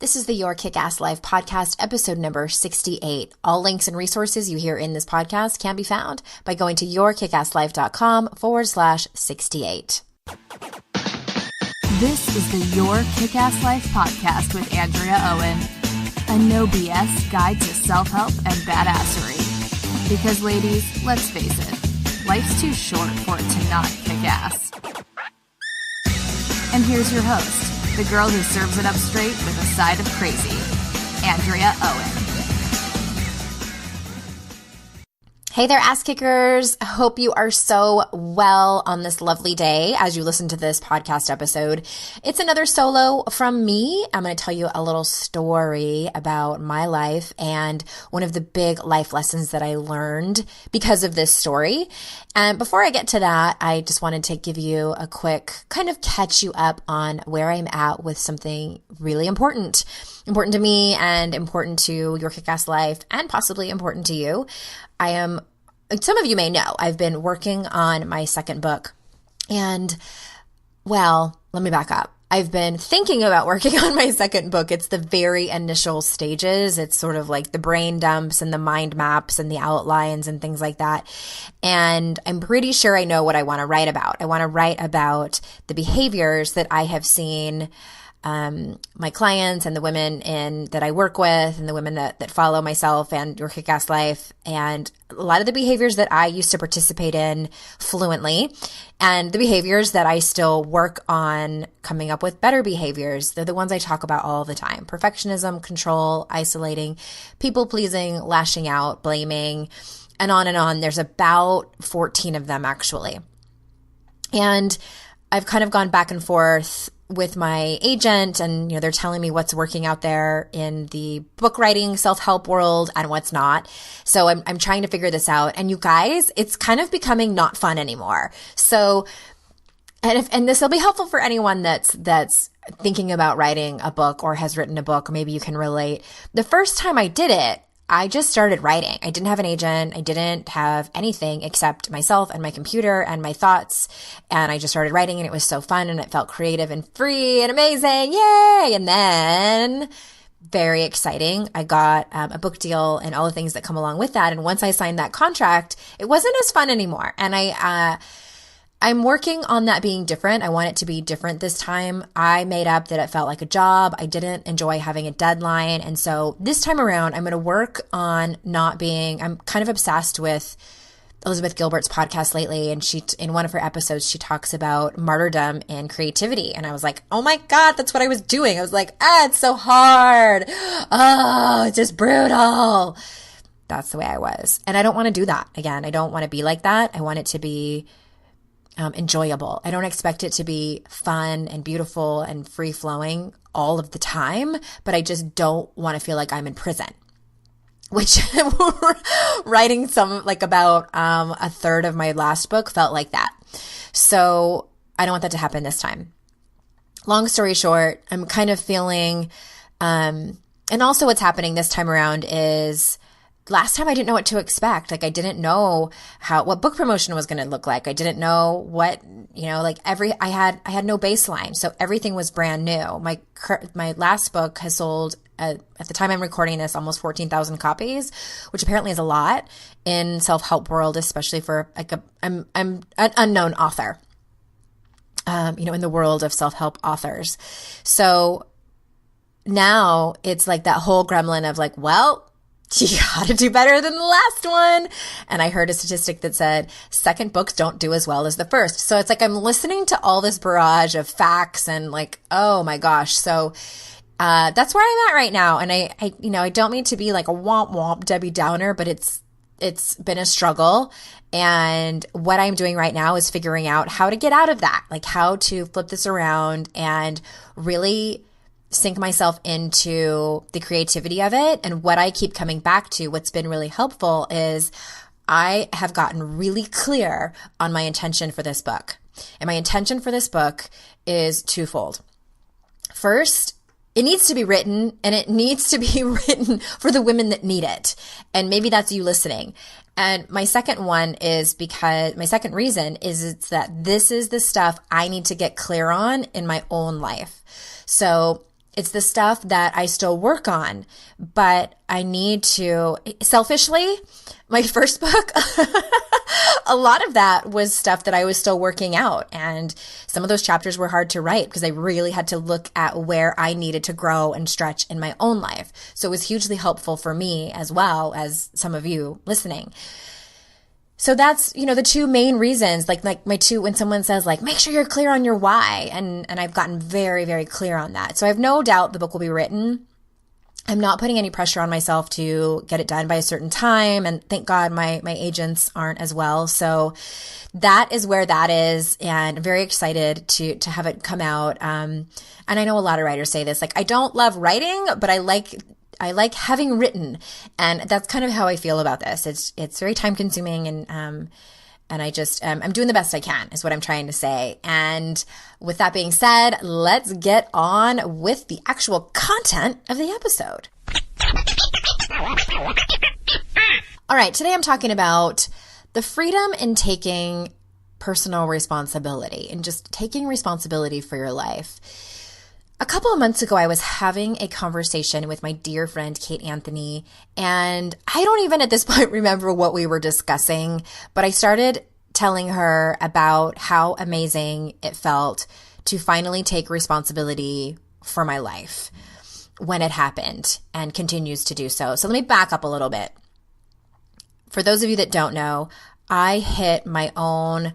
This is the Your Kick-Ass Life podcast, episode number 68. All links and resources you hear in this podcast can be found by going to yourkickasslife.com/68. This is the Your Kick-Ass Life podcast with Andrea Owen, a no BS guide to self-help and badassery. Because ladies, let's face it, life's too short for it to not kick ass. And here's your host, the girl who serves it up straight with a side of crazy, Andrea Owen. Hey there, ass kickers. I hope you are so well on this lovely day as you listen to this podcast episode. It's another solo from me. I'm going to tell you a little story about my life and one of the big life lessons that I learned because of this story. And before I get to that, I just wanted to give you a quick kind of catch you up on where I'm at with something really important to me and important to Your Kick-Ass Life and possibly important to you. Some of you may know, I've been working on my second book and, well, let me back up. I've been thinking about working on my second book. It's the very initial stages. It's sort of like the brain dumps and the mind maps and the outlines and things like that. And I'm pretty sure I know what I want to write about. I want to write about the behaviors that I have seen my clients and the women that I work with and the women that follow myself and Your Kick-Ass Life, and a lot of the behaviors that I used to participate in fluently and the behaviors that I still work on coming up with better behaviors. They're the ones I talk about all the time: perfectionism, control, isolating, people pleasing, lashing out, blaming, and on and on. There's about 14 of them actually. And I've kind of gone back and forth with my agent, and they're telling me what's working out there in the book writing self-help world and what's not. So I'm trying to figure this out. And you guys, it's kind of becoming not fun anymore. So, and this will be helpful for anyone that's thinking about writing a book or has written a book, or maybe you can relate. The first time I did it, I just started writing. I didn't have an agent. I didn't have anything except myself and my computer and my thoughts. And I just started writing, and it was so fun, and it felt creative and free and amazing. Yay! And then, very exciting, I got a book deal and all the things that come along with that. And once I signed that contract, it wasn't as fun anymore. And I'm working on that being different. I want it to be different this time. I made up that it felt like a job. I didn't enjoy having a deadline. And so this time around, I'm going to work on I'm kind of obsessed with Elizabeth Gilbert's podcast lately. And in one of her episodes, she talks about martyrdom and creativity. And I was like, oh my God, that's what I was doing. I was like, it's so hard. Oh, it's just brutal. That's the way I was. And I don't want to do that again. I don't want to be like that. I want it to be enjoyable. I don't expect it to be fun and beautiful and free flowing all of the time, but I just don't want to feel like I'm in prison, which writing about a third of my last book felt like that. So I don't want that to happen this time. Long story short, I'm kind of feeling, and also what's happening this time around is, last time I didn't know what to expect. Like, I didn't know what book promotion was going to look like. I didn't know what, I had no baseline. So everything was brand new. My last book has sold at the time I'm recording this almost 14,000 copies, which apparently is a lot in self-help world, especially for I'm an unknown author, in the world of self-help authors. So now it's like that whole gremlin of like, well, you got to do better than the last one. And I heard a statistic that said second books don't do as well as the first. So it's like I'm listening to all this barrage of facts and like, oh my gosh. So that's where I'm at right now. And I don't mean to be like a womp womp Debbie Downer, but it's been a struggle. And what I'm doing right now is figuring out how to get out of that, like how to flip this around and really sink myself into the creativity of it. And what I keep coming back to, what's been really helpful, is I have gotten really clear on my intention for this book. And my intention for this book is twofold. First, it needs to be written, and it needs to be written for the women that need it. And maybe that's you listening. And my second one is because my second reason is it's that this is the stuff I need to get clear on in my own life. So It's the stuff that I still work on, but I need to, selfishly, my first book, a lot of that was stuff that I was still working out. And some of those chapters were hard to write because I really had to look at where I needed to grow and stretch in my own life. So it was hugely helpful for me as well as some of you listening. So that's, the two main reasons, like my two, when someone says like, make sure you're clear on your why. And I've gotten very, very clear on that. So I have no doubt the book will be written. I'm not putting any pressure on myself to get it done by a certain time. And thank God my agents aren't as well. So that is where that is. And I'm very excited to have it come out. And I know a lot of writers say this, like, I don't love writing, but I like having written, and that's kind of how I feel about this. It's very time consuming, and I just I'm doing the best I can is what I'm trying to say. And with that being said, let's get on with the actual content of the episode. All right, today I'm talking about the freedom in taking personal responsibility and just taking responsibility for your life. A couple of months ago, I was having a conversation with my dear friend, Kate Anthony, and I don't even at this point remember what we were discussing, but I started telling her about how amazing it felt to finally take responsibility for my life when it happened and continues to do so. So let me back up a little bit. For those of you that don't know, I hit my own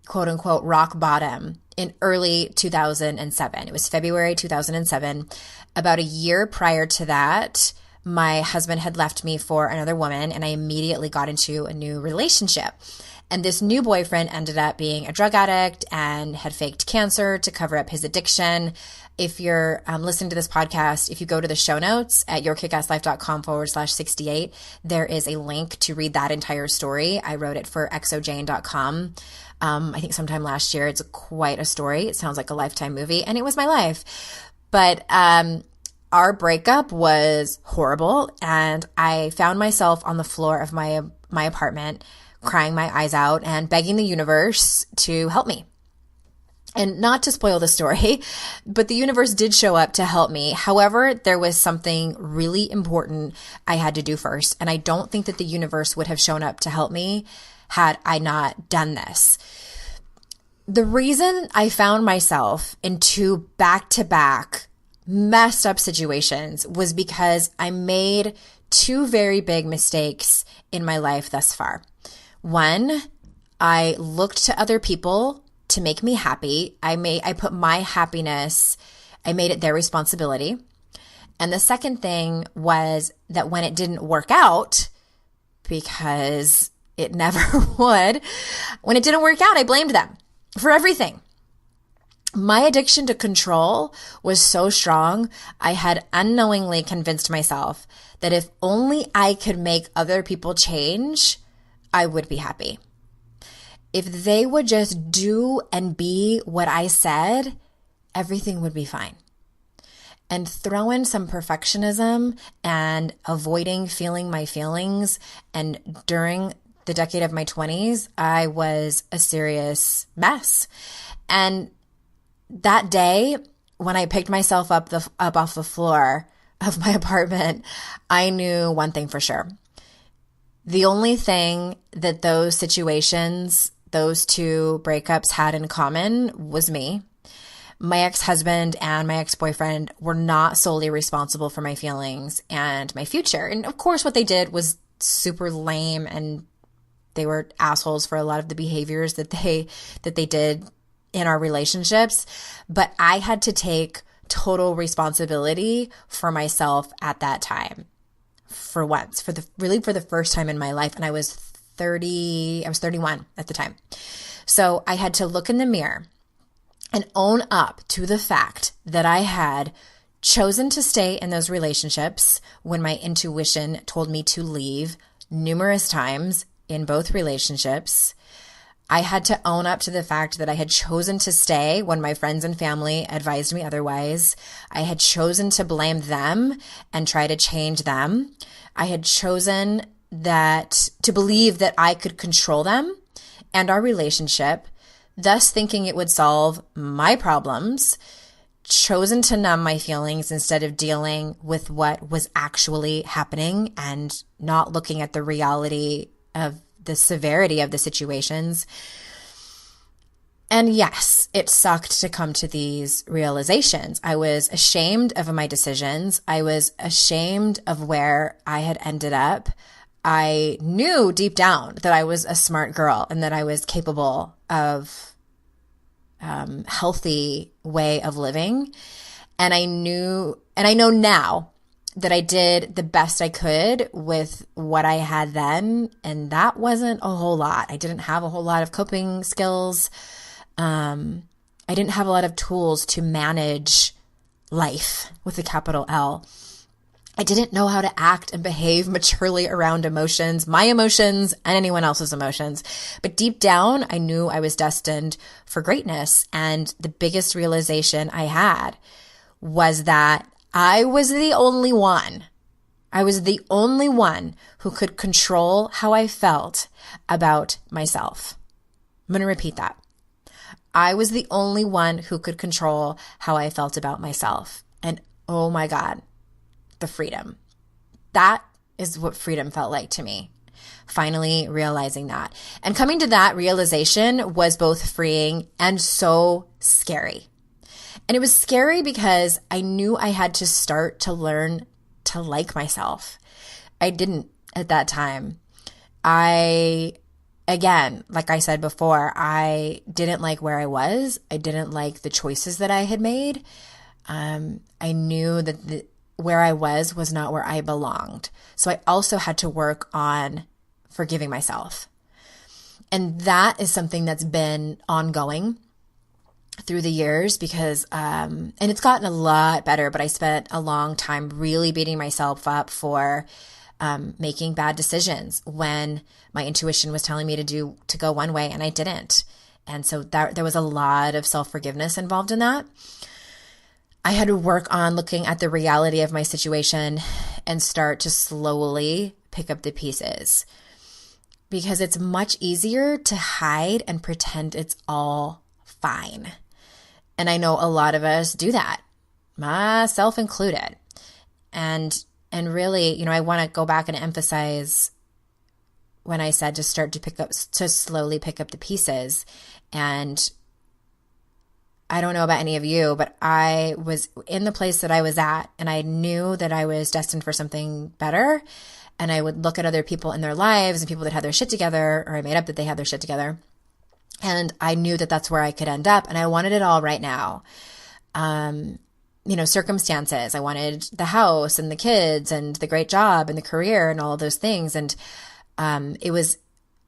quote unquote rock bottom in early 2007. It was February 2007. About a year prior to that, my husband had left me for another woman, and I immediately got into a new relationship. And this new boyfriend ended up being a drug addict and had faked cancer to cover up his addiction. If you're listening to this podcast, if you go to the show notes at yourkickasslife.com/68, there is a link to read that entire story. I wrote it for exojane.com. I think sometime last year. It's quite a story. It sounds like a Lifetime movie, and it was my life. But our breakup was horrible, and I found myself on the floor of my apartment, crying my eyes out and begging the universe to help me. And not to spoil the story, but the universe did show up to help me. However, there was something really important I had to do first, and I don't think that the universe would have shown up to help me had I not done this. The reason I found myself in two back-to-back messed up situations was because I made two very big mistakes in my life thus far. One, I looked to other people to make me happy. I put my happiness, I made it their responsibility. And the second thing was that when it didn't work out, because it never would, when it didn't work out, I blamed them for everything. My addiction to control was so strong, I had unknowingly convinced myself that if only I could make other people change, I would be happy. If they would just do and be what I said, everything would be fine. And throw in some perfectionism and avoiding feeling my feelings. And during the decade of my 20s, I was a serious mess. And that day, when I picked myself up off the floor of my apartment, I knew one thing for sure. The only thing that those situations, those two breakups had in common was me. My ex-husband and my ex-boyfriend were not solely responsible for my feelings and my future. And of course, what they did was super lame, and they were assholes for a lot of the behaviors that they did in our relationships. But I had to take total responsibility for myself at that time. For once, for the first time in my life. And I was 31 at the time. So I had to look in the mirror and own up to the fact that I had chosen to stay in those relationships when my intuition told me to leave numerous times in both relationships. I had to own up to the fact that I had chosen to stay when my friends and family advised me otherwise. I had chosen to blame them and try to change them. I had chosen to believe that I could control them and our relationship, thus thinking it would solve my problems. chosen to numb my feelings instead of dealing with what was actually happening and not looking at the reality of the severity of the situations. And yes, it sucked to come to these realizations. I was ashamed of my decisions. I was ashamed of where I had ended up. I knew deep down that I was a smart girl and that I was capable of healthy way of living. And I know now that I did the best I could with what I had then. And that wasn't a whole lot. I didn't have a whole lot of coping skills. I didn't have a lot of tools to manage life with a capital L. I didn't know how to act and behave maturely around emotions, my emotions and anyone else's emotions. But deep down, I knew I was destined for greatness. And the biggest realization I had was that I was the only one. I was the only one who could control how I felt about myself. I'm going to repeat that. I was the only one who could control how I felt about myself. And oh my God, the freedom. That is what freedom felt like to me. Finally realizing that. And coming to that realization was both freeing and so scary. And it was scary because I knew I had to start to learn to like myself. I didn't at that time. Again, like I said before, I didn't like where I was. I didn't like the choices that I had made. I knew that where I was not where I belonged. So I also had to work on forgiving myself. And that is something that's been ongoing through the years because, and it's gotten a lot better, but I spent a long time really beating myself up for making bad decisions when my intuition was telling me to go one way and I didn't. And so there was a lot of self-forgiveness involved in that. I had to work on looking at the reality of my situation and start to slowly pick up the pieces because it's much easier to hide and pretend it's all fine. And I know a lot of us do that, myself included. And really, I want to go back and emphasize when I said to slowly pick up the pieces. And I don't know about any of you, but I was in the place that I was at and I knew that I was destined for something better. And I would look at other people in their lives and people that had their shit together, or I made up that they had their shit together. And I knew that that's where I could end up. And I wanted it all right now. Circumstances. I wanted the house and the kids and the great job and the career and all of those things. And it was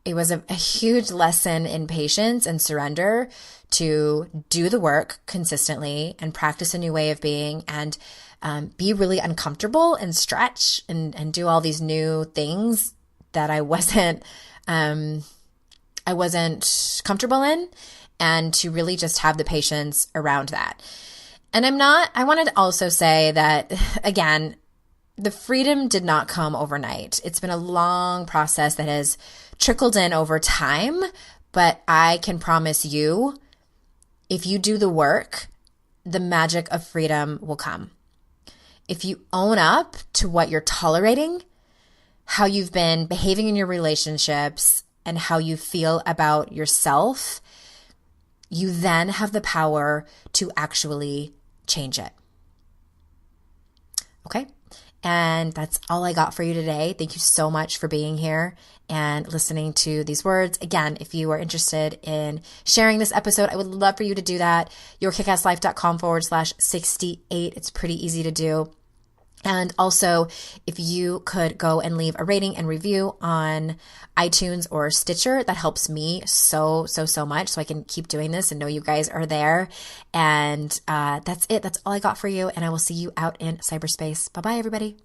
a huge lesson in patience and surrender to do the work consistently and practice a new way of being and be really uncomfortable and stretch and do all these new things that I wasn't comfortable in, and to really just have the patience around that. And I wanted to also say that, again, the freedom did not come overnight. It's been a long process that has trickled in over time, but I can promise you, if you do the work, the magic of freedom will come. If you own up to what you're tolerating, how you've been behaving in your relationships, and how you feel about yourself, you then have the power to actually change it. Okay? And that's all I got for you today. Thank you so much for being here and listening to these words. Again, if you are interested in sharing this episode, I would love for you to do that. yourkickasslife.com/68. It's pretty easy to do. And also, if you could go and leave a rating and review on iTunes or Stitcher, that helps me so much, so I can keep doing this and know you guys are there. And that's it. That's all I got for you. And I will see you out in cyberspace. Bye-bye, everybody.